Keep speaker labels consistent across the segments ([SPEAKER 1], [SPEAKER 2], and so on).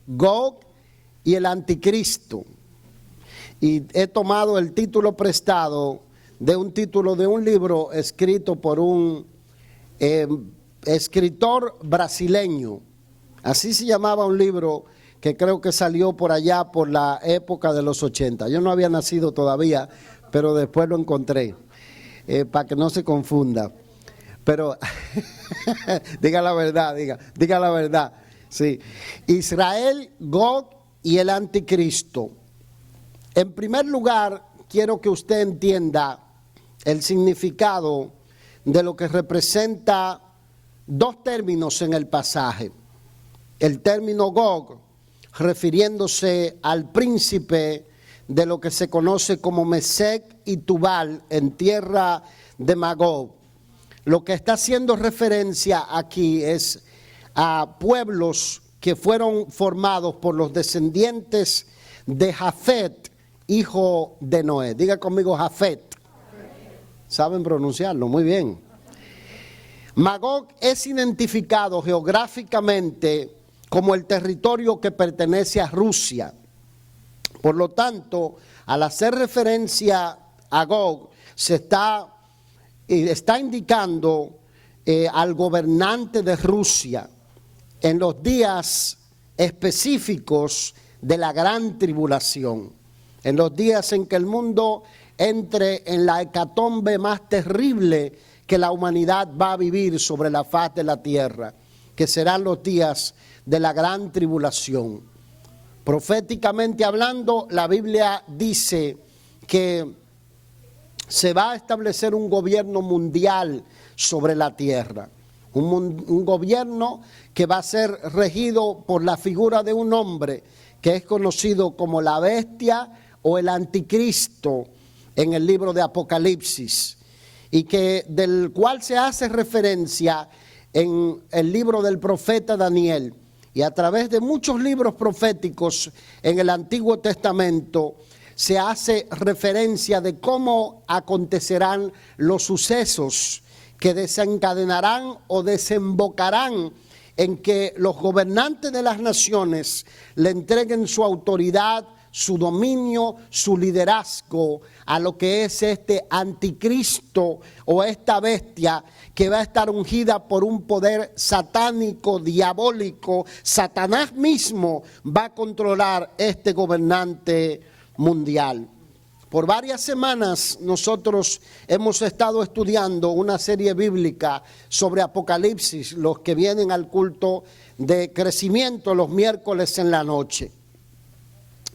[SPEAKER 1] Gog y el Anticristo. Y he tomado el título prestado de un título de un libro escrito por un escritor brasileño. Así se llamaba un libro que creo que salió por allá por la época de los 80. Yo no había nacido todavía, pero después lo encontré, para que no se confunda. Pero diga la verdad, diga la verdad. Sí. Israel, Gog y el Anticristo. En primer lugar, quiero que usted entienda el significado de lo que representa dos términos en el pasaje. El término Gog, refiriéndose al príncipe de lo que se conoce como Mesec y Tubal en tierra de Magog. Lo que está haciendo referencia aquí es a pueblos que fueron formados por los descendientes de Jafet, hijo de Noé. Diga conmigo Jafet. ¿Saben pronunciarlo? Muy bien. Magog es identificado geográficamente como el territorio que pertenece a Rusia. Por lo tanto, al hacer referencia a Gog, se está indicando al gobernante de Rusia en los días específicos de la gran tribulación, en los días en que el mundo entre en la hecatombe más terrible que la humanidad va a vivir sobre la faz de la tierra, que serán los días de la gran tribulación. Proféticamente hablando, la Biblia dice que se va a establecer un gobierno mundial sobre la tierra, un gobierno que va a ser regido por la figura de un hombre que es conocido como la bestia o el anticristo en el libro de Apocalipsis, y del cual se hace referencia en el libro del profeta Daniel, y a través de muchos libros proféticos en el Antiguo Testamento se hace referencia de cómo acontecerán los sucesos que desencadenarán o desembocarán en que los gobernantes de las naciones le entreguen su autoridad, su dominio, su liderazgo a lo que es este anticristo o esta bestia que va a estar ungida por un poder satánico, diabólico. Satanás mismo va a controlar este gobernante mundial. Por varias semanas nosotros hemos estado estudiando una serie bíblica sobre Apocalipsis, los que vienen al culto de crecimiento los miércoles en la noche.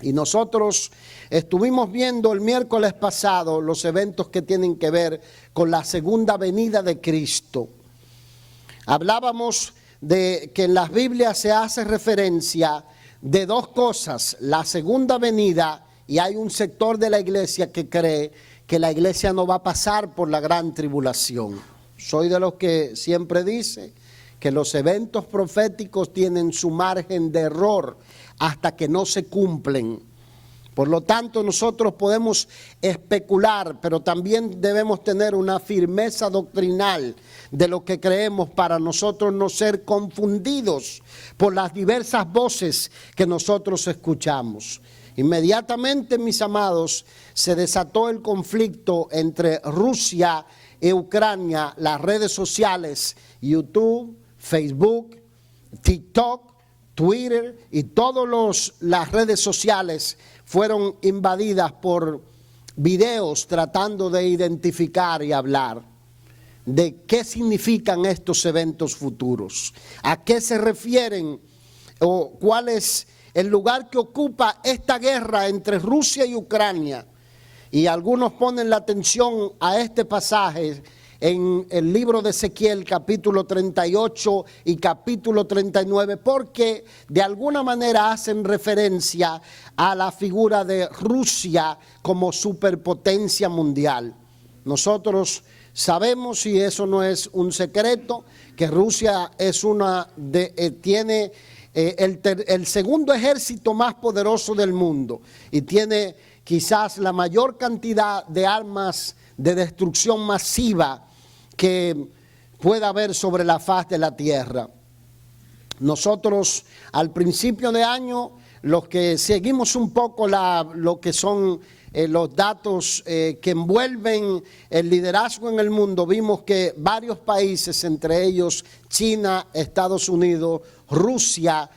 [SPEAKER 1] Y nosotros estuvimos viendo el miércoles pasado los eventos que tienen que ver con la segunda venida de Cristo. Hablábamos de que en las Biblias se hace referencia de dos cosas: la segunda venida, y hay un sector de la iglesia que cree que la iglesia no va a pasar por la gran tribulación. Soy de los que siempre dice que los eventos proféticos tienen su margen de error hasta que no se cumplen. Por lo tanto, nosotros podemos especular, pero también debemos tener una firmeza doctrinal de lo que creemos para nosotros no ser confundidos por las diversas voces que nosotros escuchamos. Inmediatamente, mis amados, se desató el conflicto entre Rusia y Ucrania. Las redes sociales, YouTube, Facebook, TikTok, Twitter y todas las redes sociales fueron invadidas por videos tratando de identificar y hablar de qué significan estos eventos futuros, a qué se refieren o cuál es el lugar que ocupa esta guerra entre Rusia y Ucrania. Y algunos ponen la atención a este pasaje en el libro de Ezequiel, capítulo 38 y capítulo 39, porque de alguna manera hacen referencia a la figura de Rusia como superpotencia mundial. Nosotros sabemos, y eso no es un secreto, que Rusia es tiene el segundo ejército más poderoso del mundo y tiene quizás la mayor cantidad de armas de destrucción masiva que pueda haber sobre la faz de la tierra. Nosotros al principio de año, los que seguimos un poco lo que son los datos que envuelven el liderazgo en el mundo, vimos que varios países, entre ellos China, Estados Unidos, Rusia,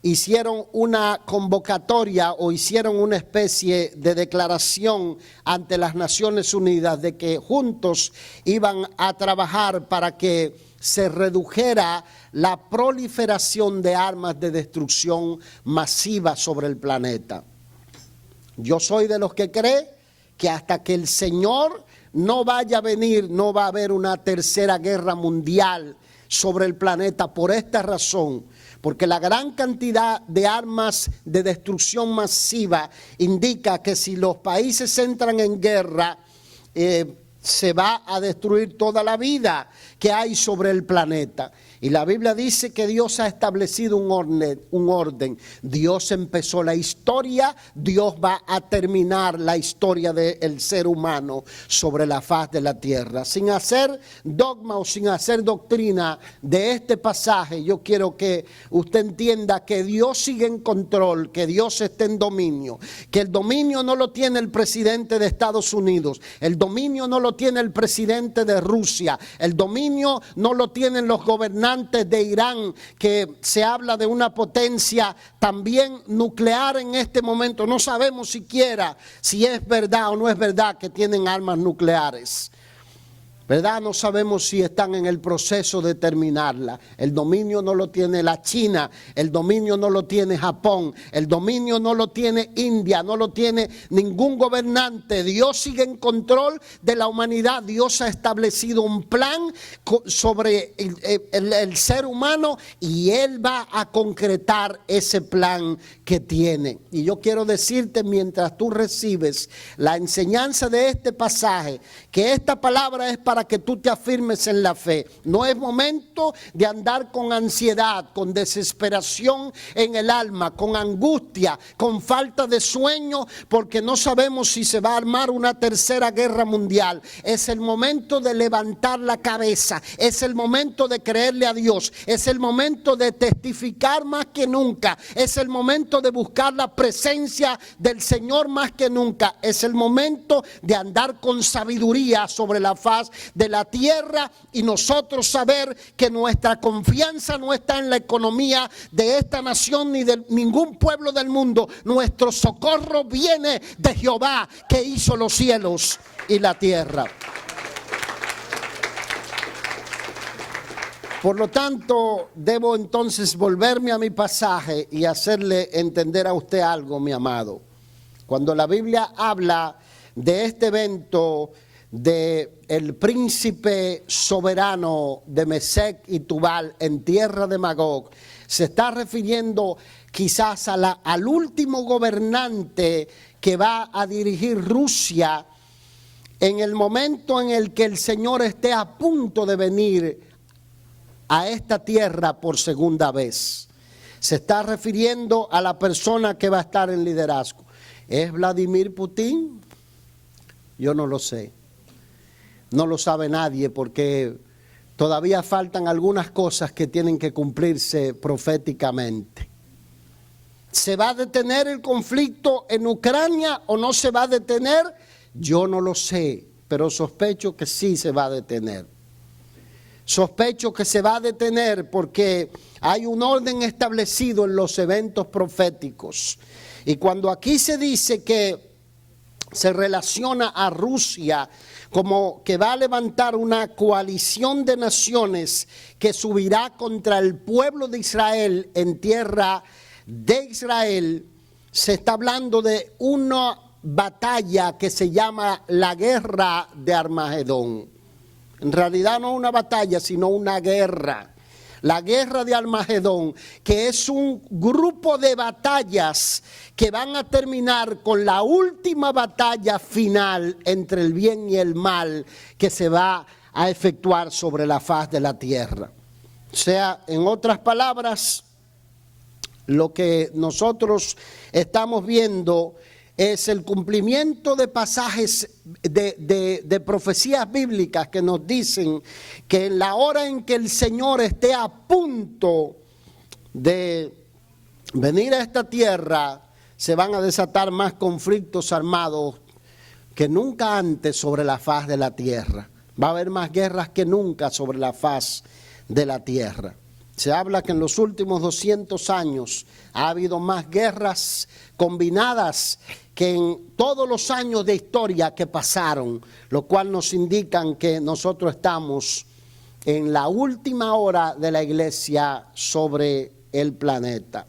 [SPEAKER 1] hicieron una convocatoria o hicieron una especie de declaración ante las Naciones Unidas de que juntos iban a trabajar para que se redujera la proliferación de armas de destrucción masiva sobre el planeta. Yo soy de los que cree que hasta que el Señor no vaya a venir, no va a haber una tercera guerra mundial sobre el planeta por esta razón. Porque la gran cantidad de armas de destrucción masiva indica que si los países entran en guerra, se va a destruir toda la vida que hay sobre el planeta. Y la Biblia dice que Dios ha establecido un orden. Dios empezó la historia, Dios va a terminar la historia del ser humano sobre la faz de la tierra. Sin hacer dogma o sin hacer doctrina de este pasaje, yo quiero que usted entienda que Dios sigue en control, que Dios está en dominio, que el dominio no lo tiene el presidente de Estados Unidos, el dominio no lo tiene el presidente de Rusia, el dominio no lo tienen los gobernantes de Irán, que se habla de una potencia también nuclear en este momento. No sabemos siquiera si es verdad o no es verdad que tienen armas nucleares, ¿verdad? No sabemos si están en el proceso de terminarla. El dominio no lo tiene la China, el dominio no lo tiene Japón, el dominio no lo tiene India, no lo tiene ningún gobernante. Dios sigue en control de la humanidad. Dios ha establecido un plan sobre el ser humano y Él va a concretar ese plan que tiene. Y yo quiero decirte, mientras tú recibes la enseñanza de este pasaje, que esta palabra es para que tú te afirmes en la fe. No es momento de andar con ansiedad, con desesperación en el alma, con angustia, con falta de sueño, porque no sabemos si se va a armar una tercera guerra mundial. Es el momento de levantar la cabeza, es el momento de creerle a Dios, es el momento de testificar más que nunca, es el momento de buscar la presencia del Señor más que nunca, es el momento de andar con sabiduría sobre la faz de la tierra y nosotros saber que nuestra confianza no está en la economía de esta nación ni de ningún pueblo del mundo. Nuestro socorro viene de Jehová, que hizo los cielos y la tierra. Por lo tanto, debo entonces volverme a mi pasaje y hacerle entender a usted algo, mi amado. Cuando la Biblia habla de este evento de el príncipe soberano de Mesec y Tubal en tierra de Magog, se está refiriendo quizás al último gobernante que va a dirigir Rusia en el momento en el que el Señor esté a punto de venir a esta tierra por segunda vez. Se está refiriendo a la persona que va a estar en liderazgo. ¿Es Vladimir Putin? Yo no lo sé. No lo sabe nadie porque todavía faltan algunas cosas que tienen que cumplirse proféticamente. ¿Se va a detener el conflicto en Ucrania o no se va a detener? Yo no lo sé, pero sospecho que sí se va a detener. Sospecho que se va a detener porque hay un orden establecido en los eventos proféticos. Y cuando aquí se dice que se relaciona a Rusia como que va a levantar una coalición de naciones que subirá contra el pueblo de Israel en tierra de Israel, se está hablando de una batalla que se llama la guerra de Armagedón. En realidad no una batalla, sino una guerra. La guerra de Armagedón, que es un grupo de batallas que van a terminar con la última batalla final entre el bien y el mal que se va a efectuar sobre la faz de la tierra. O sea, en otras palabras, lo que nosotros estamos viendo es el cumplimiento de pasajes de profecías bíblicas que nos dicen que en la hora en que el Señor esté a punto de venir a esta tierra, se van a desatar más conflictos armados que nunca antes sobre la faz de la tierra. Va a haber más guerras que nunca sobre la faz de la tierra. Se habla que en los últimos 200 años ha habido más guerras combinadas que en todos los años de historia que pasaron, lo cual nos indican que nosotros estamos en la última hora de la iglesia sobre el planeta.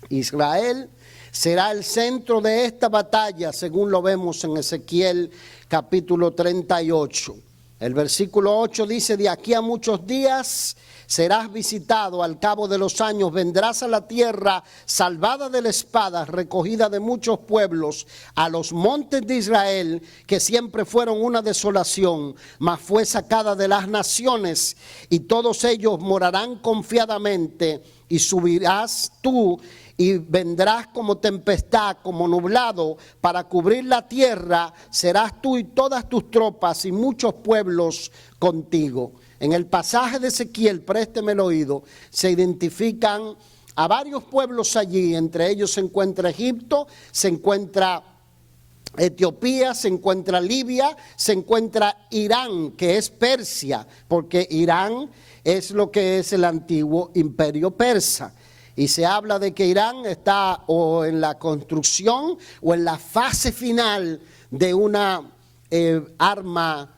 [SPEAKER 1] Israel será el centro de esta batalla, según lo vemos en Ezequiel capítulo 38. El versículo 8 dice: de aquí a muchos días serás visitado, al cabo de los años vendrás a la tierra salvada de la espada, recogida de muchos pueblos, a los montes de Israel, que siempre fueron una desolación, mas fue sacada de las naciones, y todos ellos morarán confiadamente, y subirás tú y vendrás como tempestad, como nublado, para cubrir la tierra. Serás tú y todas tus tropas y muchos pueblos contigo. En el pasaje de Ezequiel, présteme el oído, se identifican a varios pueblos allí. Entre ellos se encuentra Egipto, se encuentra Etiopía, se encuentra Libia, se encuentra Irán, que es Persia, porque Irán es lo que es el antiguo imperio persa. Y se habla de que Irán está o en la construcción o en la fase final de una arma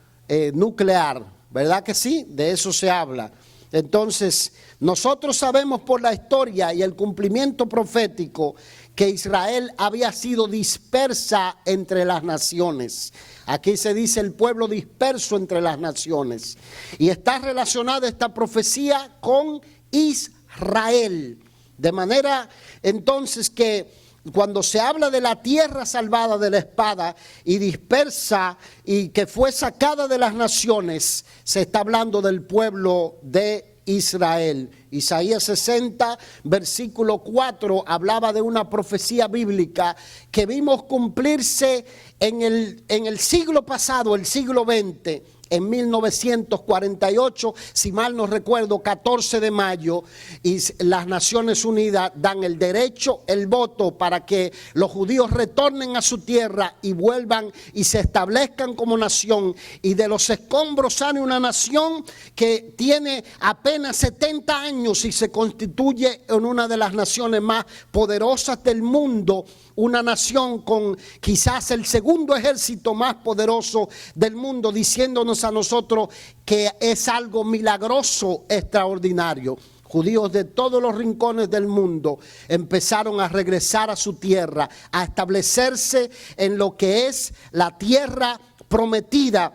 [SPEAKER 1] nuclear, ¿verdad que sí? De eso se habla. Entonces, nosotros sabemos por la historia y el cumplimiento profético que Israel había sido dispersa entre las naciones. Aquí se dice el pueblo disperso entre las naciones. Y está relacionada esta profecía con Israel. De manera entonces que cuando se habla de la tierra salvada de la espada y dispersa y que fue sacada de las naciones, se está hablando del pueblo de Israel. Isaías 60, versículo 4, hablaba de una profecía bíblica que vimos cumplirse en el siglo pasado, el siglo XX. En 1948, si mal no recuerdo, 14 de mayo, y las Naciones Unidas dan el derecho, el voto para que los judíos retornen a su tierra y vuelvan y se establezcan como nación. Y de los escombros sale una nación que tiene apenas 70 años y se constituye en una de las naciones más poderosas del mundo. Una nación con quizás el segundo ejército más poderoso del mundo, diciéndonos a nosotros que es algo milagroso, extraordinario. Judíos de todos los rincones del mundo empezaron a regresar a su tierra, a establecerse en lo que es la tierra prometida.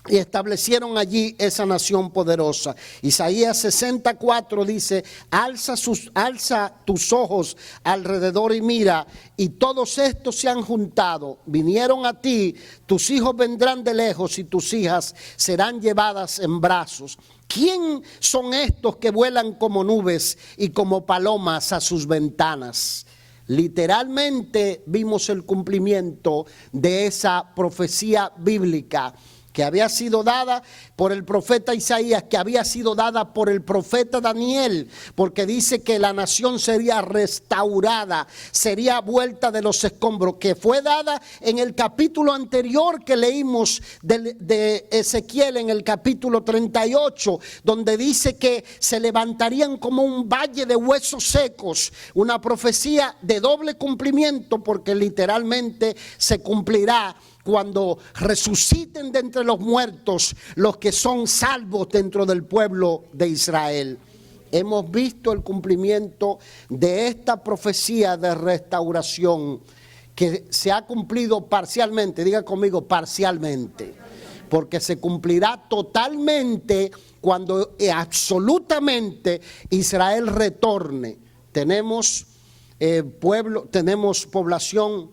[SPEAKER 1] Y establecieron allí esa nación poderosa. Isaías 64 dice: alza tus ojos alrededor y mira, y todos estos se han juntado, vinieron a ti, tus hijos vendrán de lejos y tus hijas serán llevadas en brazos. ¿Quién son estos que vuelan como nubes y como palomas a sus ventanas? Literalmente vimos el cumplimiento de esa profecía bíblica que había sido dada por el profeta Isaías, que había sido dada por el profeta Daniel, porque dice que la nación sería restaurada, sería vuelta de los escombros, que fue dada en el capítulo anterior que leímos de Ezequiel, en el capítulo 38, donde dice que se levantarían como un valle de huesos secos, una profecía de doble cumplimiento, porque literalmente se cumplirá cuando resuciten de entre los muertos los que son salvos dentro del pueblo de Israel. Hemos visto el cumplimiento de esta profecía de restauración que se ha cumplido parcialmente. Diga conmigo, parcialmente, porque se cumplirá totalmente cuando absolutamente Israel retorne. Tenemos tenemos población,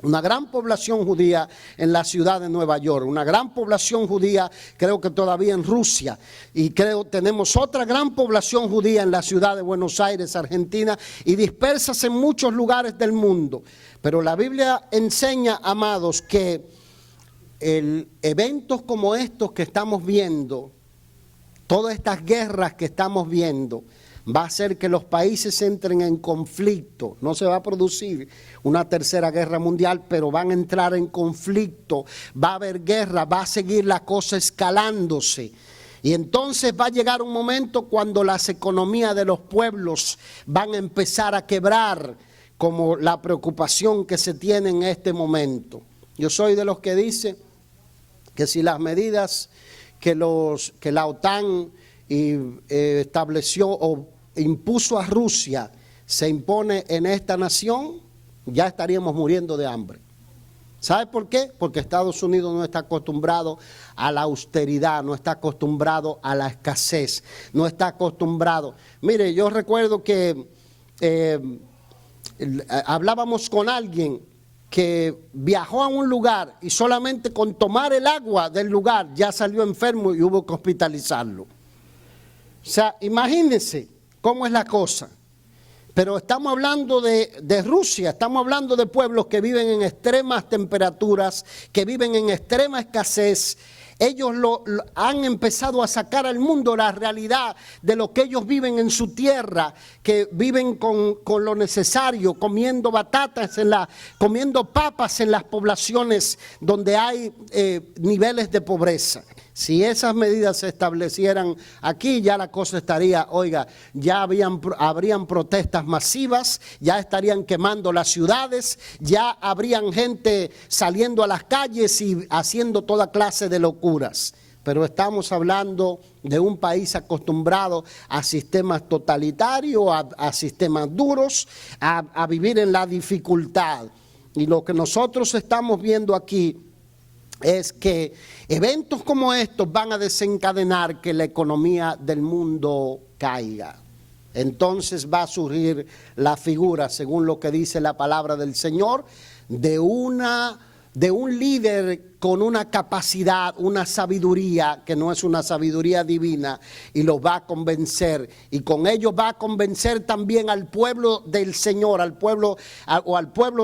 [SPEAKER 1] una gran población judía en la ciudad de Nueva York, una gran población judía creo que todavía en Rusia, y tenemos otra gran población judía en la ciudad de Buenos Aires, Argentina, y dispersas en muchos lugares del mundo. Pero la Biblia enseña, amados, que eventos como estos que estamos viendo, todas estas guerras que estamos viendo, va a hacer que los países entren en conflicto. No se va a producir una tercera guerra mundial, pero van a entrar en conflicto, va a haber guerra, va a seguir la cosa escalándose. Y entonces va a llegar un momento cuando las economías de los pueblos van a empezar a quebrar, como la preocupación que se tiene en este momento. Yo soy de los que dice que si las medidas que la OTAN estableció o impuso a Rusia se impone en esta nación, ya estaríamos muriendo de hambre. ¿Sabe por qué? Porque Estados Unidos no está acostumbrado a la austeridad, no está acostumbrado a la escasez, no está acostumbrado. Mire, yo recuerdo que hablábamos con alguien que viajó a un lugar y solamente con tomar el agua del lugar ya salió enfermo y hubo que hospitalizarlo. O sea, imagínense cómo es la cosa. Pero estamos hablando de Rusia, estamos hablando de pueblos que viven en extremas temperaturas, que viven en extrema escasez. Ellos han empezado a sacar al mundo la realidad de lo que ellos viven en su tierra, que viven con lo necesario, comiendo batatas, comiendo papas en las poblaciones donde hay niveles de pobreza. Si esas medidas se establecieran aquí, ya la cosa estaría, oiga, ya habrían protestas masivas, ya estarían quemando las ciudades, ya habrían gente saliendo a las calles y haciendo toda clase de locuras. Pero estamos hablando de un país acostumbrado a sistemas totalitarios, a sistemas duros, a vivir en la dificultad. Y lo que nosotros estamos viendo aquí es que eventos como estos van a desencadenar que la economía del mundo caiga. Entonces va a surgir la figura, según lo que dice la palabra del Señor, de un líder con una capacidad, una sabiduría que no es una sabiduría divina, y los va a convencer, y con ellos va a convencer también al pueblo del Señor, al pueblo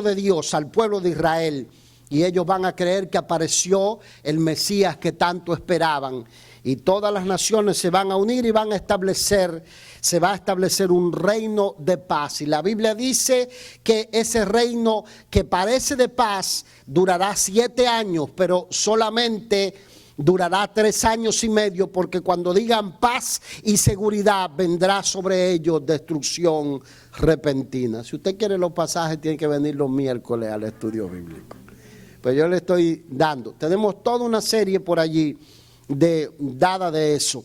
[SPEAKER 1] de Dios, al pueblo de Israel. Y ellos van a creer que apareció el Mesías que tanto esperaban. Y todas las naciones se van a unir y se va a establecer un reino de paz. Y la Biblia dice que ese reino que parece de paz durará 7 años, pero solamente durará 3 años y medio, porque cuando digan paz y seguridad vendrá sobre ellos destrucción repentina. Si usted quiere los pasajes, tiene que venir los miércoles al estudio bíblico. Pues yo le estoy dando. Tenemos toda una serie por allí dada de eso.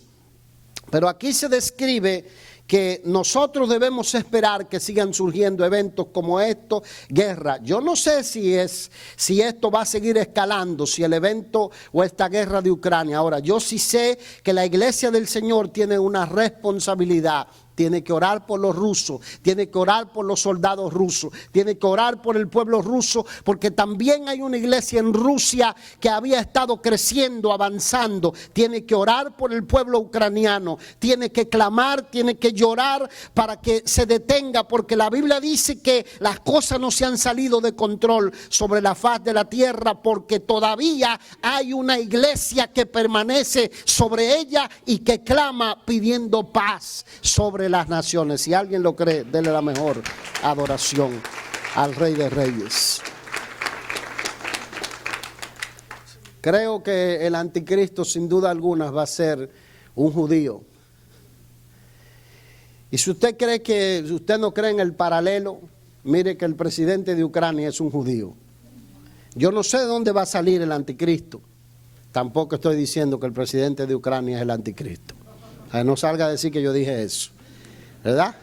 [SPEAKER 1] Pero aquí se describe que nosotros debemos esperar que sigan surgiendo eventos como estos, guerra. Yo no sé si esto va a seguir escalando, si el evento o esta guerra de Ucrania. Ahora, yo sí sé que la iglesia del Señor tiene una responsabilidad. Tiene que orar por los rusos, tiene que orar por los soldados rusos, tiene que orar por el pueblo ruso, porque también hay una iglesia en Rusia que había estado creciendo, avanzando. Tiene que orar por el pueblo ucraniano, tiene que clamar, tiene que llorar para que se detenga, porque la Biblia dice que las cosas no se han salido de control sobre la faz de la tierra, porque todavía hay una iglesia que permanece sobre ella y que clama pidiendo paz sobre las naciones. Si alguien lo cree, denle la mejor adoración al Rey de Reyes. Creo que el anticristo sin duda alguna va a ser un judío. Y si usted no cree en el paralelo, mire que el presidente de Ucrania es un judío. Yo no sé de dónde va a salir el anticristo. Tampoco estoy diciendo que el presidente de Ucrania es el anticristo. O sea, no salga a decir que yo dije eso, ¿verdad?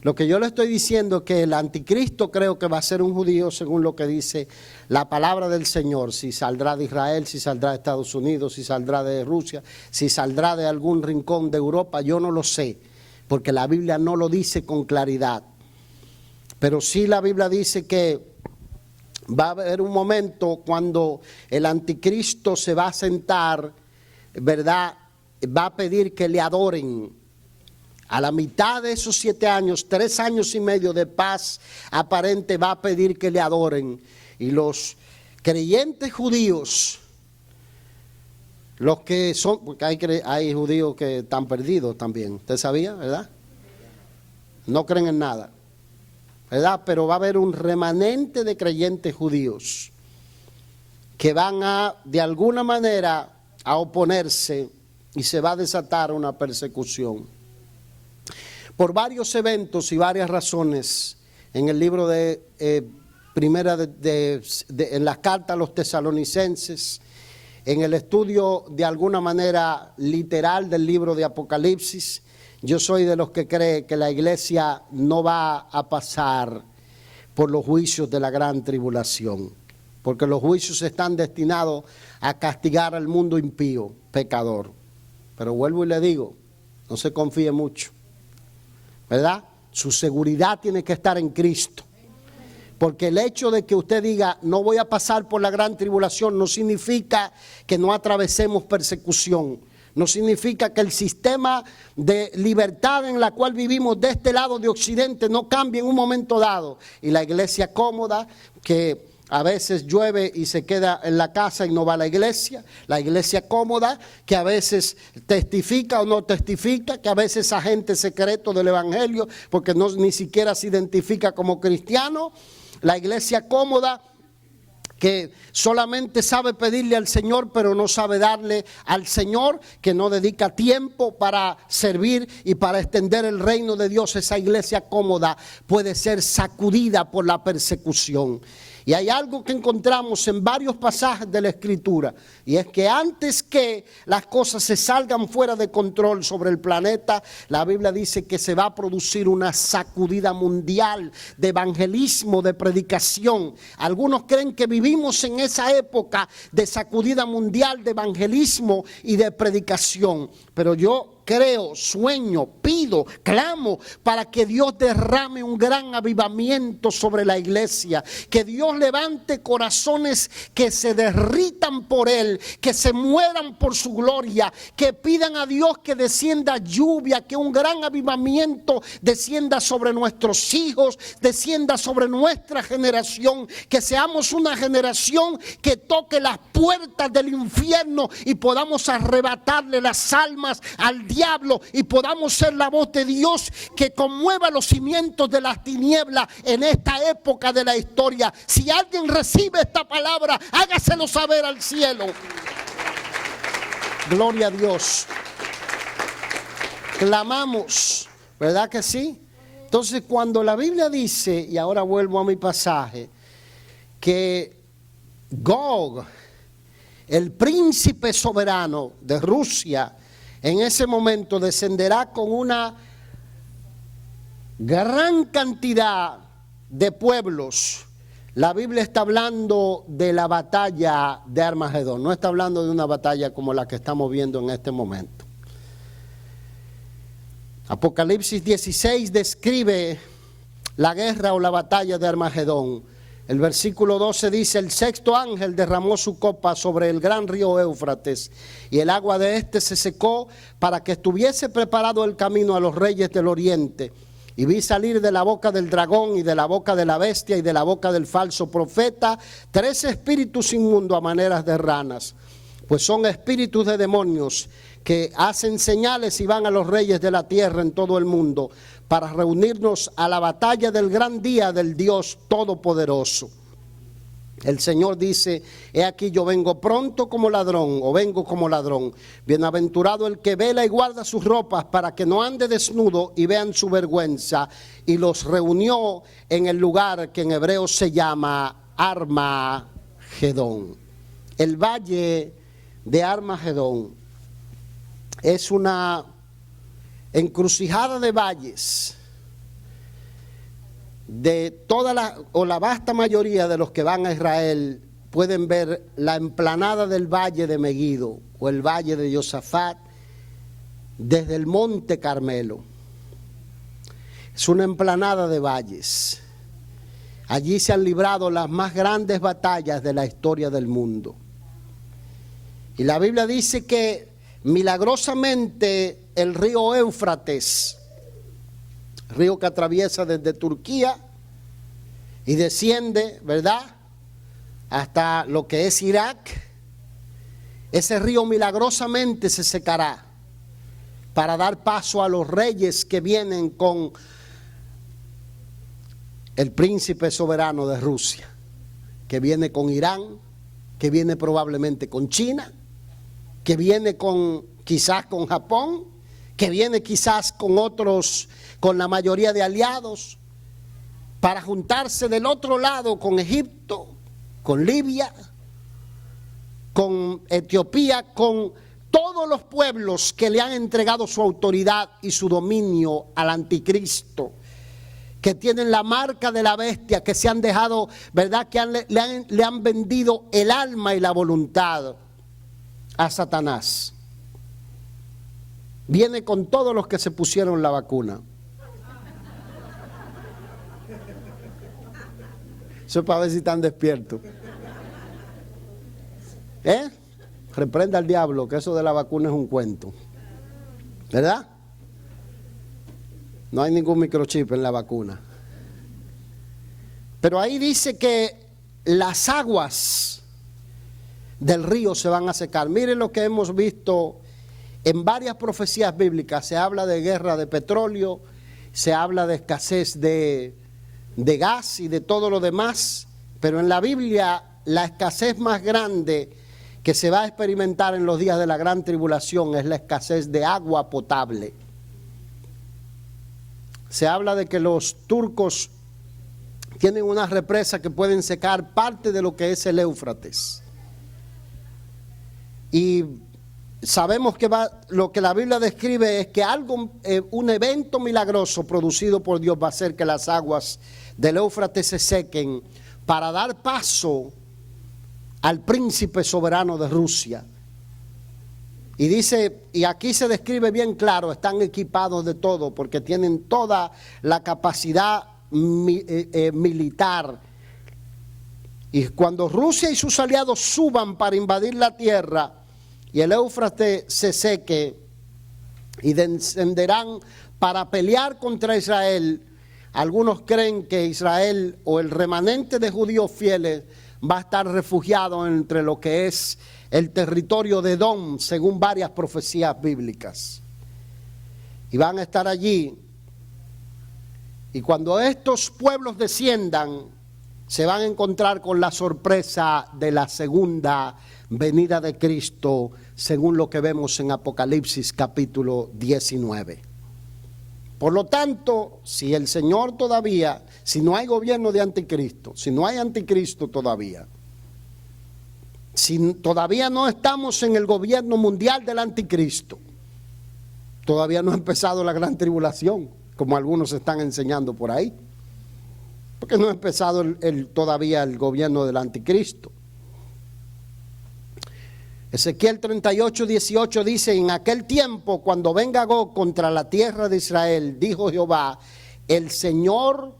[SPEAKER 1] Lo que yo le estoy diciendo es que el anticristo creo que va a ser un judío, según lo que dice la palabra del Señor. Si saldrá de Israel, si saldrá de Estados Unidos, si saldrá de Rusia, si saldrá de algún rincón de Europa, yo no lo sé, porque la Biblia no lo dice con claridad. Pero sí la Biblia dice que va a haber un momento cuando el anticristo se va a sentar, ¿verdad? Va a pedir que le adoren. A la mitad de esos 7 años, 3 años y medio de paz aparente, va a pedir que le adoren. Y los creyentes judíos, los que son, porque hay judíos que están perdidos también, ¿usted sabía, verdad? no creen en nada, ¿verdad? Pero va a haber un remanente de creyentes judíos que van a, de alguna manera, a oponerse y se va a desatar una persecución. Por varios eventos y varias razones, en el libro de en las cartas a los tesalonicenses, en el estudio de alguna manera literal del libro de Apocalipsis, yo soy de los que cree que la iglesia no va a pasar por los juicios de la gran tribulación, porque los juicios están destinados a castigar al mundo impío, pecador. Pero vuelvo y le digo, no se confíe mucho, ¿verdad? Su seguridad tiene que estar en Cristo. Porque el hecho de que usted diga, no voy a pasar por la gran tribulación, no significa que no atravesemos persecución. No significa que el sistema de libertad en la cual vivimos de este lado de Occidente no cambie en un momento dado. Y la iglesia cómoda, que a veces llueve y se queda en la casa y no va a la iglesia cómoda, que a veces testifica o no testifica, que a veces es agente secreto del evangelio porque ni siquiera se identifica como cristiano. La iglesia cómoda que solamente sabe pedirle al Señor, pero no sabe darle al Señor, que no dedica tiempo para servir y para extender el reino de Dios. Esa iglesia cómoda puede ser sacudida por la persecución. Y hay algo que encontramos en varios pasajes de la Escritura, y es que antes que las cosas se salgan fuera de control sobre el planeta, la Biblia dice que se va a producir una sacudida mundial de evangelismo, de predicación. Algunos creen que vivimos en esa época de sacudida mundial de evangelismo y de predicación, pero yo creo, sueño, pido, clamo para que Dios derrame un gran avivamiento sobre la iglesia, que Dios levante corazones que se derritan por Él, que se mueran por su gloria, que pidan a Dios que descienda lluvia, que un gran avivamiento descienda sobre nuestros hijos, descienda sobre nuestra generación, que seamos una generación que toque las puertas del infierno y podamos arrebatarle las almas al diablo y podamos ser la voz de Dios que conmueva los cimientos de las tinieblas en esta época de la historia. Si alguien recibe esta palabra, hágaselo saber al cielo. Gloria a Dios. Clamamos, ¿verdad que sí? Entonces, cuando la Biblia dice, y ahora vuelvo a mi pasaje, que Gog, el príncipe soberano de Rusia, en ese momento descenderá con una gran cantidad de pueblos. La Biblia está hablando de la batalla de Armagedón, no está hablando de una batalla como la que estamos viendo en este momento. Apocalipsis 16 describe la guerra o la batalla de Armagedón. El versículo 12 dice: el sexto ángel derramó su copa sobre el gran río Éufrates, y el agua de éste se secó para que estuviese preparado el camino a los reyes del oriente. Y vi salir de la boca del dragón y de la boca de la bestia y de la boca del falso profeta 3 espíritus inmundos a maneras de ranas, pues son espíritus de demonios que hacen señales y van a los reyes de la tierra en todo el mundo para reunirnos a la batalla del gran día del Dios Todopoderoso. El Señor dice: he aquí yo vengo pronto como ladrón, o vengo como ladrón. Bienaventurado el que vela y guarda sus ropas para que no ande desnudo y vean su vergüenza. Y los reunió en el lugar que en hebreo se llama Armagedón. El valle de Armagedón es una encrucijada de valles. De toda la vasta mayoría de los que van a Israel pueden ver la emplanada del valle de Megiddo o el valle de Josafat desde el monte Carmelo. Es una emplanada de valles. Allí se han librado las más grandes batallas de la historia del mundo. Y la Biblia dice que milagrosamente el río Éufrates, río que atraviesa desde Turquía y desciende, ¿verdad?, hasta lo que es Irak, ese río milagrosamente se secará para dar paso a los reyes que vienen con el príncipe soberano de Rusia, que viene con Irán, que viene probablemente con China, que viene quizás con Japón, que viene quizás con otros, con la mayoría de aliados, para juntarse del otro lado con Egipto, con Libia, con Etiopía, con todos los pueblos que le han entregado su autoridad y su dominio al anticristo, que tienen la marca de la bestia, que se han dejado, ¿verdad?, que le han vendido el alma y la voluntad a Satanás. Viene con todos los que se pusieron la vacuna. Eso es para ver si están despiertos. Reprenda al diablo, que eso de la vacuna es un cuento. ¿Verdad? No hay ningún microchip en la vacuna. Pero ahí dice que las aguas del río se van a secar. Miren lo que hemos visto en varias profecías bíblicas. Se habla de guerra de petróleo, se habla de escasez de gas y de todo lo demás. Pero en la Biblia la escasez más grande que se va a experimentar en los días de la gran tribulación es la escasez de agua potable. Se habla de que los turcos tienen una represa que pueden secar parte de lo que es el Éufrates. Y sabemos que lo que la Biblia describe es que un evento milagroso producido por Dios va a hacer que las aguas del Éufrates se sequen para dar paso al príncipe soberano de Rusia. Y dice, y aquí se describe bien claro, están equipados de todo porque tienen toda la capacidad militar. Y cuando Rusia y sus aliados suban para invadir la tierra y el Éufrates se seque y descenderán para pelear contra Israel, algunos creen que Israel o el remanente de judíos fieles va a estar refugiado entre lo que es el territorio de Edom, según varias profecías bíblicas. Y van a estar allí. Y cuando estos pueblos desciendan, se van a encontrar con la sorpresa de la segunda venida de Cristo, según lo que vemos en Apocalipsis capítulo 19. Por lo tanto, si el Señor todavía, si no hay gobierno de anticristo, si no hay anticristo todavía, si todavía no estamos en el gobierno mundial del anticristo, todavía no ha empezado la gran tribulación, como algunos están enseñando por ahí, porque no ha empezado todavía el gobierno del anticristo. Ezequiel 38:18 dice: en aquel tiempo, cuando venga Gog contra la tierra de Israel, dijo Jehová el Señor,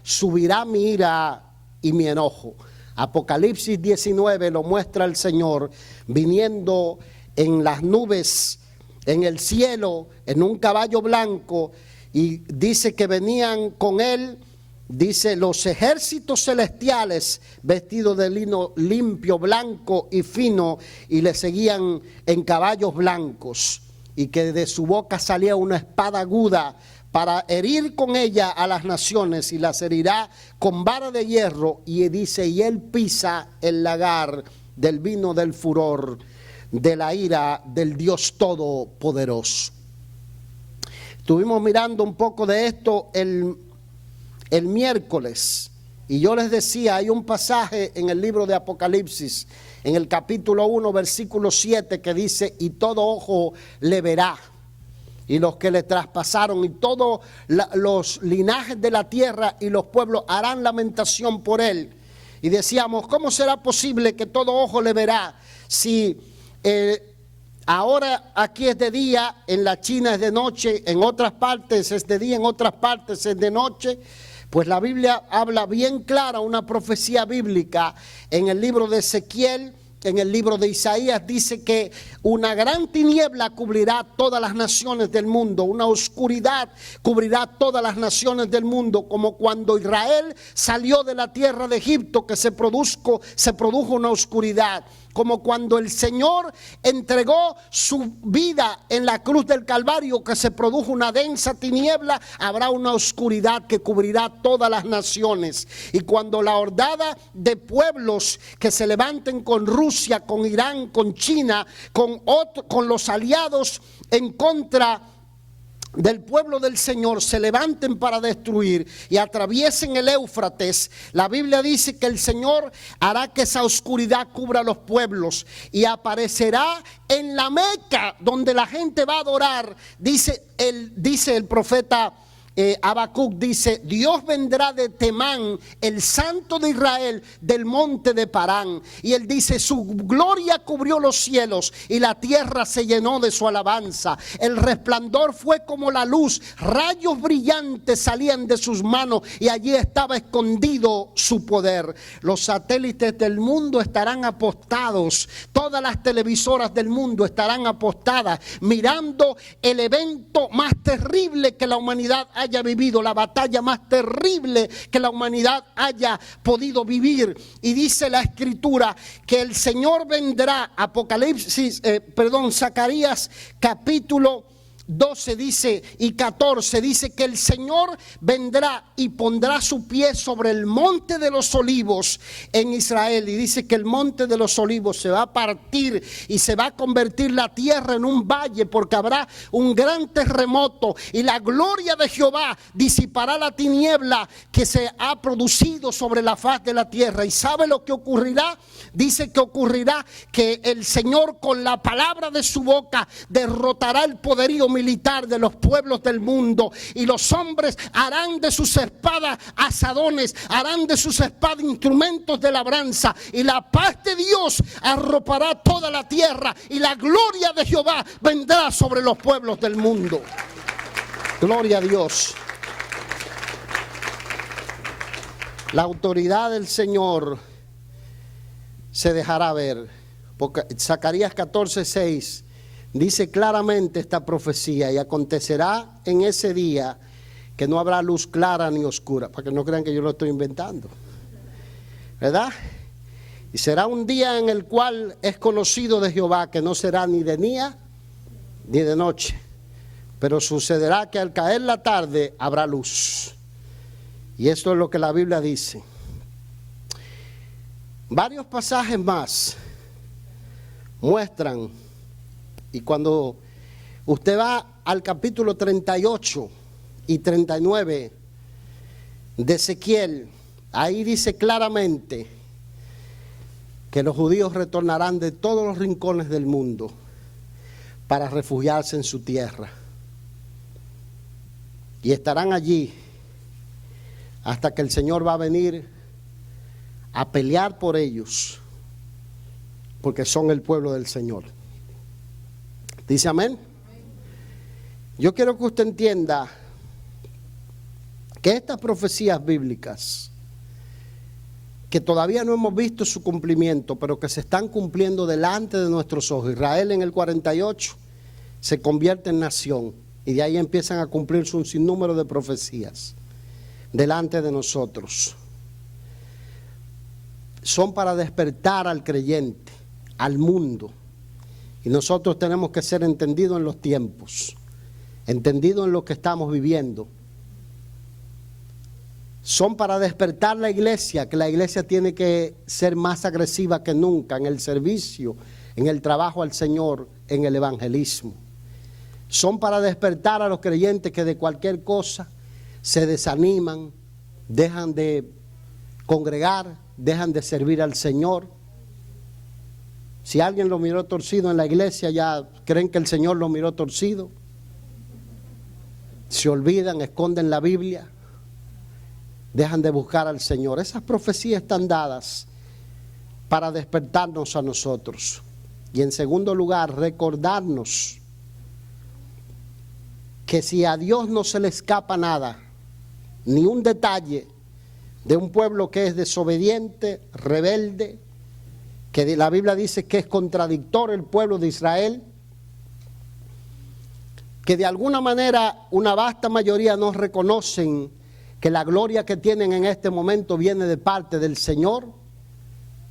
[SPEAKER 1] subirá mi ira y mi enojo. Apocalipsis 19 lo muestra el Señor viniendo en las nubes, en el cielo, en un caballo blanco, y dice que venían con él, dice, los ejércitos celestiales vestidos de lino limpio, blanco y fino, y le seguían en caballos blancos, y que de su boca salía una espada aguda para herir con ella a las naciones, y las herirá con vara de hierro. Y dice, y él pisa el lagar del vino del furor, de la ira del Dios Todopoderoso. Estuvimos mirando un poco de esto el miércoles, y yo les decía, hay un pasaje en el libro de Apocalipsis, en el capítulo 1, versículo 7, que dice, y todo ojo le verá, y los que le traspasaron, y todos los linajes de la tierra y los pueblos harán lamentación por él. Y decíamos, ¿cómo será posible que todo ojo le verá si ahora aquí es de día, en la China es de noche, en otras partes es de día, en otras partes es de noche? Pues la Biblia habla bien clara, una profecía bíblica en el libro de Ezequiel, en el libro de Isaías dice que una gran tiniebla cubrirá todas las naciones del mundo, una oscuridad cubrirá todas las naciones del mundo, como cuando Israel salió de la tierra de Egipto, que se produjo una oscuridad. Como cuando el Señor entregó su vida en la cruz del Calvario, que se produjo una densa tiniebla, habrá una oscuridad que cubrirá todas las naciones. Y cuando la hordada de pueblos que se levanten con Rusia, con Irán, con China, con los aliados en contra del pueblo del Señor, se levanten para destruir y atraviesen el Éufrates, la Biblia dice que el Señor hará que esa oscuridad cubra los pueblos y aparecerá en la Meca, donde la gente va a adorar. Dice el profeta Habacuc, dice: Dios vendrá de Temán, el santo de Israel, del monte de Parán. Y él dice: su gloria cubrió los cielos y la tierra se llenó de su alabanza. El resplandor fue como la luz, rayos brillantes salían de sus manos y allí estaba escondido su poder. Los satélites del mundo estarán apostados, todas las televisoras del mundo estarán apostadas, mirando el evento más terrible que la humanidad haya vivido, la batalla más terrible que la humanidad haya podido vivir. Y dice la Escritura que el Señor vendrá, Zacarías capítulo 12 dice y 14 dice que el Señor vendrá y pondrá su pie sobre el monte de los olivos en Israel, y dice que el monte de los olivos se va a partir y se va a convertir la tierra en un valle, porque habrá un gran terremoto y la gloria de Jehová disipará la tiniebla que se ha producido sobre la faz de la tierra. ¿Y sabe lo que ocurrirá? Dice que ocurrirá que el Señor con la palabra de su boca derrotará el poderío militar de los pueblos del mundo, y los hombres harán de sus espadas asadones, harán de sus espadas instrumentos de labranza, y la paz de Dios arropará toda la tierra y la gloria de Jehová vendrá sobre los pueblos del mundo. Gloria a Dios. La autoridad del Señor se dejará ver, porque Zacarías 14:6 dice claramente esta profecía: y acontecerá en ese día que no habrá luz clara ni oscura. Para que no crean que yo lo estoy inventando, ¿verdad? Y será un día en el cual es conocido de Jehová, que no será ni de día ni de noche, pero sucederá que al caer la tarde habrá luz. Y esto es lo que la Biblia dice. Varios pasajes más muestran. Y cuando usted va al capítulo 38 y 39 de Ezequiel, ahí dice claramente que los judíos retornarán de todos los rincones del mundo para refugiarse en su tierra. Y estarán allí hasta que el Señor va a venir a pelear por ellos, porque son el pueblo del Señor. Dice amén. Yo quiero que usted entienda que estas profecías bíblicas, que todavía no hemos visto su cumplimiento, pero que se están cumpliendo delante de nuestros ojos. Israel en el 48 se convierte en nación, y de ahí empiezan a cumplirse un sinnúmero de profecías delante de nosotros. Son para despertar al creyente, al mundo. Y nosotros tenemos que ser entendidos en los tiempos, entendidos en lo que estamos viviendo. Son para despertar la iglesia, que la iglesia tiene que ser más agresiva que nunca en el servicio, en el trabajo al Señor, en el evangelismo. Son para despertar a los creyentes que de cualquier cosa se desaniman, dejan de congregar, dejan de servir al Señor. Si alguien lo miró torcido en la iglesia, ya creen que el Señor lo miró torcido. Se olvidan, esconden la Biblia, dejan de buscar al Señor. Esas profecías están dadas para despertarnos a nosotros. Y en segundo lugar, recordarnos que si a Dios no se le escapa nada, ni un detalle de un pueblo que es desobediente, rebelde, que la Biblia dice que es contradictorio el pueblo de Israel, que de alguna manera una vasta mayoría no reconocen que la gloria que tienen en este momento viene de parte del Señor,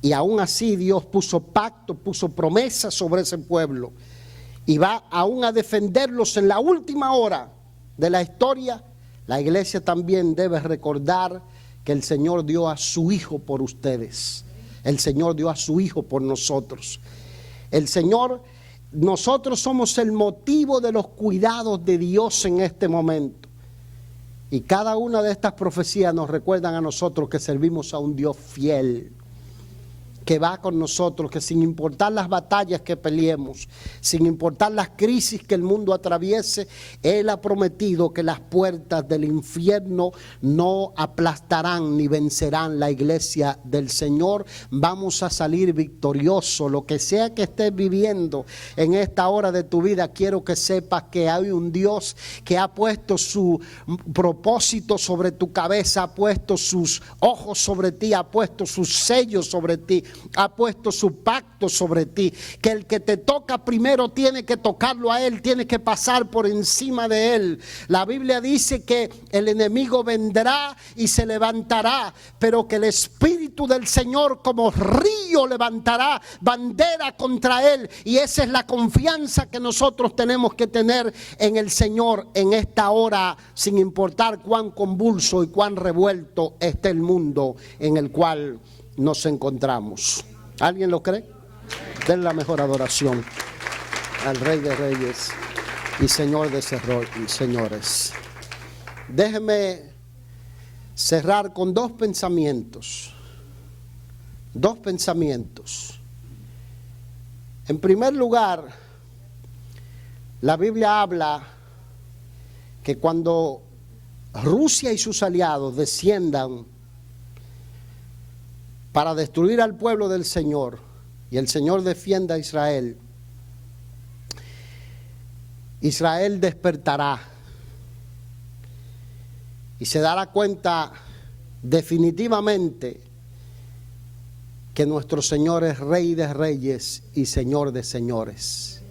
[SPEAKER 1] y aún así Dios puso pacto, puso promesas sobre ese pueblo, y va aún a defenderlos en la última hora de la historia. La iglesia también debe recordar que el Señor dio a su Hijo por ustedes. El Señor dio a su Hijo por nosotros. Nosotros somos el motivo de los cuidados de Dios en este momento. Y cada una de estas profecías nos recuerdan a nosotros que servimos a un Dios fiel, que va con nosotros, que sin importar las batallas que peleemos, sin importar las crisis que el mundo atraviese, Él ha prometido que las puertas del infierno no aplastarán ni vencerán la iglesia del Señor. Vamos a salir victoriosos. Lo que sea que estés viviendo en esta hora de tu vida, quiero que sepas que hay un Dios que ha puesto su propósito sobre tu cabeza, ha puesto sus ojos sobre ti, ha puesto sus sellos sobre ti, ha puesto su pacto sobre ti, que el que te toca primero tiene que tocarlo a Él, tiene que pasar por encima de Él. La Biblia dice que el enemigo vendrá y se levantará, pero que el Espíritu del Señor como río levantará bandera contra Él, y esa es la confianza que nosotros tenemos que tener en el Señor en esta hora, sin importar cuán convulso y cuán revuelto esté el mundo en el cual nos encontramos. ¿Alguien lo cree? Den la mejor adoración al Rey de Reyes y Señor de señores. Déjeme cerrar con dos pensamientos. Dos pensamientos. En primer lugar, la Biblia habla que cuando Rusia y sus aliados desciendan para destruir al pueblo del Señor, y el Señor defienda a Israel, Israel despertará y se dará cuenta definitivamente que nuestro Señor es Rey de Reyes y Señor de señores.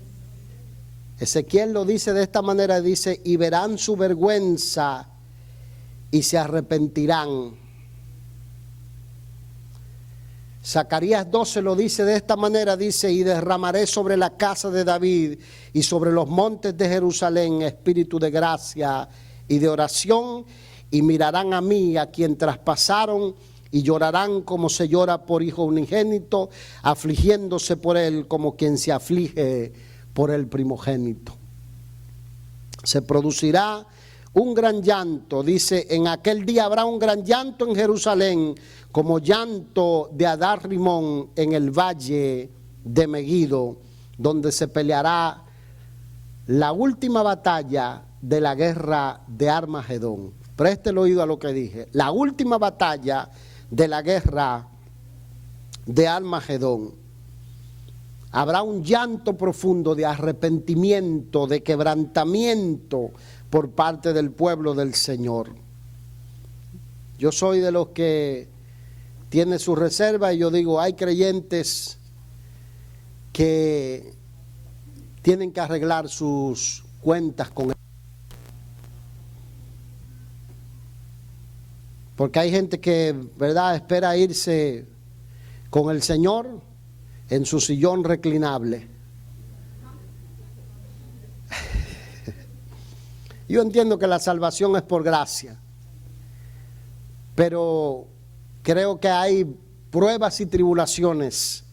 [SPEAKER 1] Ezequiel lo dice de esta manera, dice: y verán su vergüenza y se arrepentirán. Zacarías 12 lo dice de esta manera, dice: y derramaré sobre la casa de David y sobre los montes de Jerusalén espíritu de gracia y de oración, y mirarán a mí, a quien traspasaron, y llorarán como se llora por hijo unigénito, afligiéndose por él como quien se aflige por el primogénito. Se producirá un gran llanto, dice: en aquel día habrá un gran llanto en Jerusalén, como llanto de Adar Rimón en el valle de Megiddo, donde se peleará la última batalla de la guerra de Armagedón. Preste el oído a lo que dije: la última batalla de la guerra de Armagedón. Habrá un llanto profundo de arrepentimiento, de quebrantamiento por parte del pueblo del Señor. Yo soy de los que tiene su reserva, y yo digo, hay creyentes que tienen que arreglar sus cuentas con él. Porque hay gente que, ¿verdad?, espera irse con el Señor en su sillón reclinable. Yo entiendo que la salvación es por gracia, pero creo que hay pruebas y tribulaciones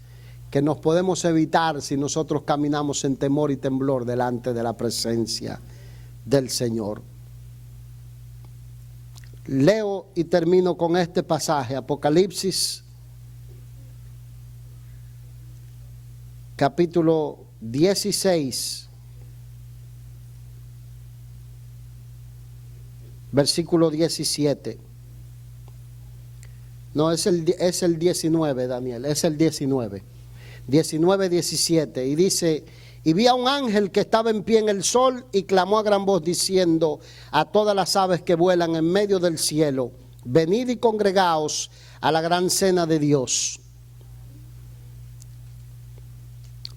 [SPEAKER 1] que nos podemos evitar si nosotros caminamos en temor y temblor delante de la presencia del Señor. Leo y termino con este pasaje, Apocalipsis, capítulo 16, versículo 17. No, es el 19, Daniel, es el 19. 19, 17. Y dice: y vi a un ángel que estaba en pie en el sol y clamó a gran voz diciendo a todas las aves que vuelan en medio del cielo: venid y congregaos a la gran cena de Dios.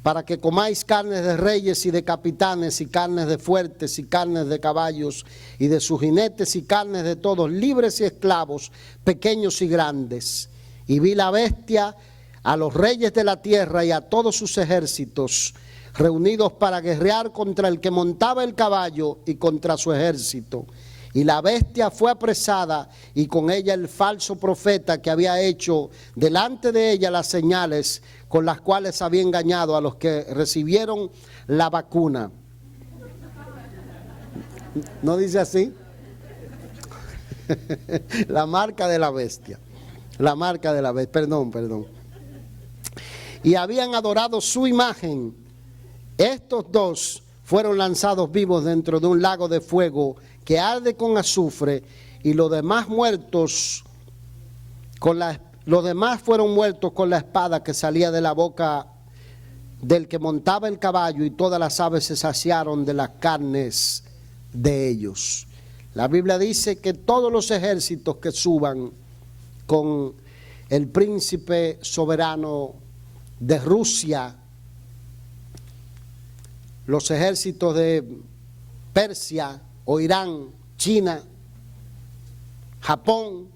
[SPEAKER 1] para que comáis carnes de reyes y de capitanes, y carnes de fuertes, y carnes de caballos, y de sus jinetes, y carnes de todos, libres y esclavos, pequeños y grandes. Y vi la bestia, a los reyes de la tierra y a todos sus ejércitos, reunidos para guerrear contra el que montaba el caballo y contra su ejército. Y la bestia fue apresada, y con ella el falso profeta que había hecho delante de ella las señales con las cuales había engañado a los que recibieron la vacuna. ¿No dice así? La marca de la bestia. La marca de la bestia. Perdón. Y habían adorado su imagen. Estos dos fueron lanzados vivos dentro de un lago de fuego que arde con azufre, y los demás fueron muertos con la espada que salía de la boca del que montaba el caballo, y todas las aves se saciaron de las carnes de ellos. La Biblia dice que todos los ejércitos que suban con el príncipe soberano de Rusia, los ejércitos de Persia o Irán, China, Japón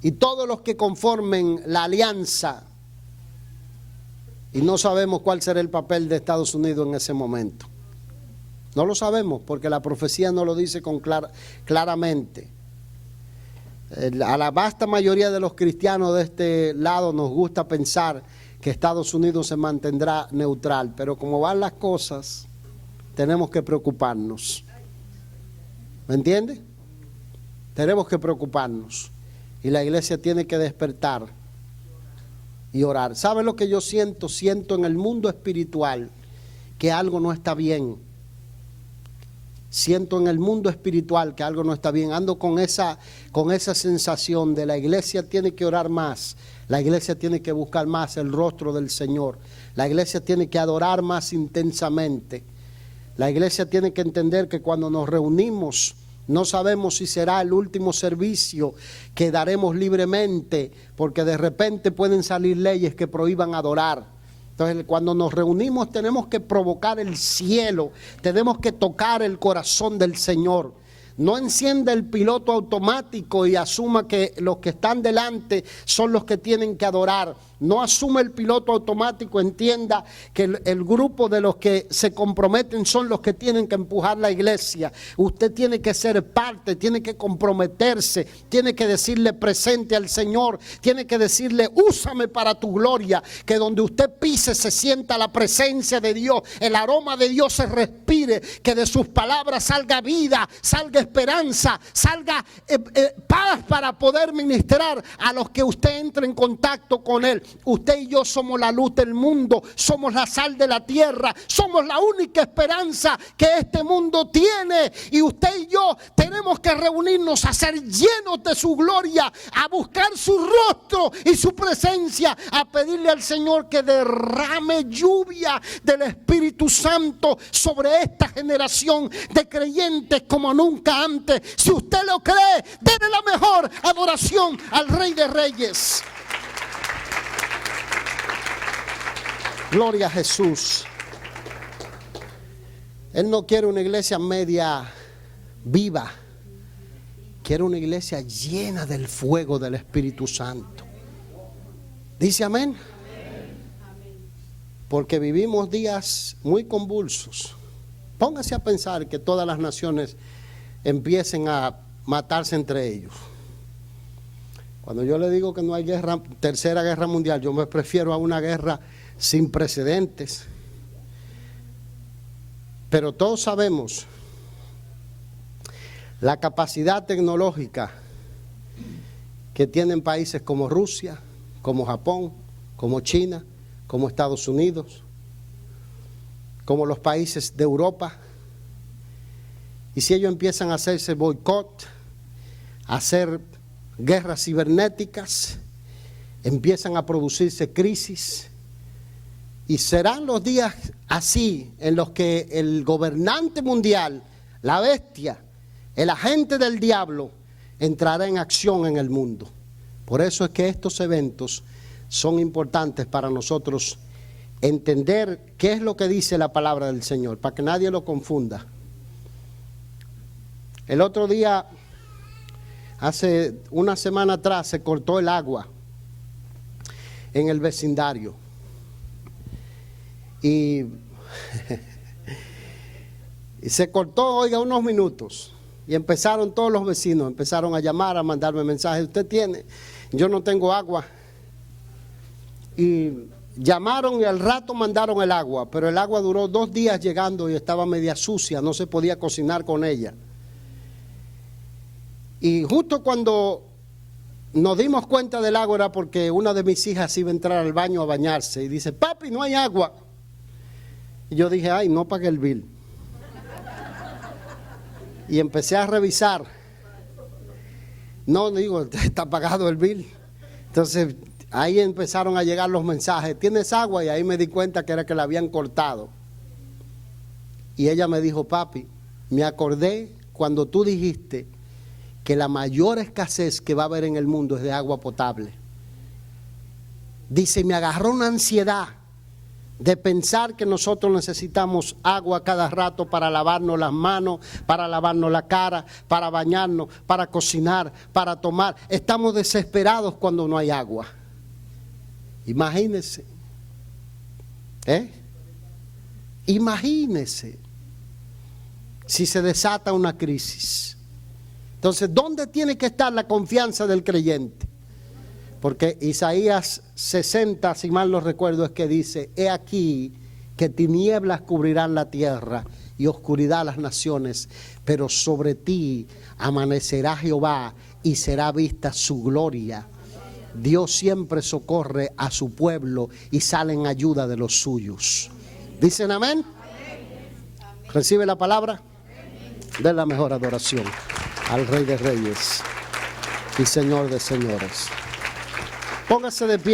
[SPEAKER 1] y todos los que conformen la alianza, y no sabemos cuál será el papel de Estados Unidos en ese momento. No lo sabemos porque la profecía no lo dice claramente. A la vasta mayoría de los cristianos de este lado nos gusta pensar que Estados Unidos se mantendrá neutral, pero como van las cosas, tenemos que preocuparnos. ¿Me entiende? Tenemos que preocuparnos. Y la iglesia tiene que despertar y orar. ¿Sabe lo que yo siento? Siento en el mundo espiritual que algo no está bien. Siento en el mundo espiritual que algo no está bien. Ando con esa sensación de la iglesia tiene que orar más. La iglesia tiene que buscar más el rostro del Señor. La iglesia tiene que adorar más intensamente. La iglesia tiene que entender que cuando nos reunimos, no sabemos si será el último servicio que daremos libremente, porque de repente pueden salir leyes que prohíban adorar. Entonces, cuando nos reunimos tenemos que provocar el cielo, tenemos que tocar el corazón del Señor. No encienda el piloto automático y asuma que los que están delante son los que tienen que adorar. No asuma el piloto automático, entienda que el grupo de los que se comprometen son los que tienen que empujar la iglesia. Usted tiene que ser parte, tiene que comprometerse, tiene que decirle presente al Señor, tiene que decirle úsame para tu gloria, que donde usted pise se sienta la presencia de Dios, el aroma de Dios se respire, que de sus palabras salga vida, salga esperanza, salga paz para poder ministrar a los que usted entre en contacto con Él. Usted y yo somos la luz del mundo, somos la sal de la tierra, somos la única esperanza que este mundo tiene, y usted y yo tenemos que reunirnos a ser llenos de su gloria, a buscar su rostro y su presencia, a pedirle al Señor que derrame lluvia del Espíritu Santo sobre esta generación de creyentes como nunca antes. Si usted lo cree, denle la mejor adoración al Rey de Reyes. Gloria a Jesús. Él no quiere una iglesia media viva, quiere una iglesia llena del fuego del Espíritu Santo. ¿Dice amén? Porque vivimos días muy convulsos. Póngase a pensar que todas las naciones empiecen a matarse entre ellos. Cuando yo le digo que no hay guerra, tercera guerra mundial, yo me prefiero a una guerra sin precedentes. Pero todos sabemos la capacidad tecnológica que tienen países como Rusia, como Japón, como China, como Estados Unidos, como los países de Europa. Y si ellos empiezan a hacerse boicot, a hacer guerras cibernéticas, empiezan a producirse crisis. Y serán los días así en los que el gobernante mundial, la bestia, el agente del diablo, entrará en acción en el mundo. Por eso es que estos eventos son importantes para nosotros entender qué es lo que dice la palabra del Señor, para que nadie lo confunda. El otro día, hace una semana atrás, se cortó el agua en el vecindario. Y se cortó, oiga, unos minutos. Y empezaron todos los vecinos, empezaron a llamar, a mandarme mensajes. ¿Usted tiene? Yo no tengo agua. Y llamaron y al rato mandaron el agua, pero el agua duró 2 días llegando y estaba media sucia, no se podía cocinar con ella. Y justo cuando nos dimos cuenta del agua era porque una de mis hijas iba a entrar al baño a bañarse y dice, papi, no hay agua. Y yo dije, ay, no pagué el bill. Y empecé a revisar. No, digo, está pagado el bill. Entonces ahí empezaron a llegar los mensajes, ¿tienes agua? Y ahí me di cuenta que era que la habían cortado. Y ella me dijo, papi, me acordé cuando tú dijiste que la mayor escasez que va a haber en el mundo es de agua potable. Dice, me agarró una ansiedad de pensar que nosotros necesitamos agua cada rato para lavarnos las manos, para lavarnos la cara, para bañarnos, para cocinar, para tomar. Estamos desesperados cuando no hay agua. Imagínense. Imagínense si se desata una crisis. Entonces, ¿dónde tiene que estar la confianza del creyente? Porque Isaías 60, si mal no recuerdo, es que dice, he aquí que tinieblas cubrirán la tierra y oscuridad las naciones, pero sobre ti amanecerá Jehová y será vista su gloria. Dios siempre socorre a su pueblo y sale en ayuda de los suyos. ¿Dicen amén? ¿Recibe la palabra? De la mejor adoración al Rey de Reyes y Señor de Señores. Póngase de pie.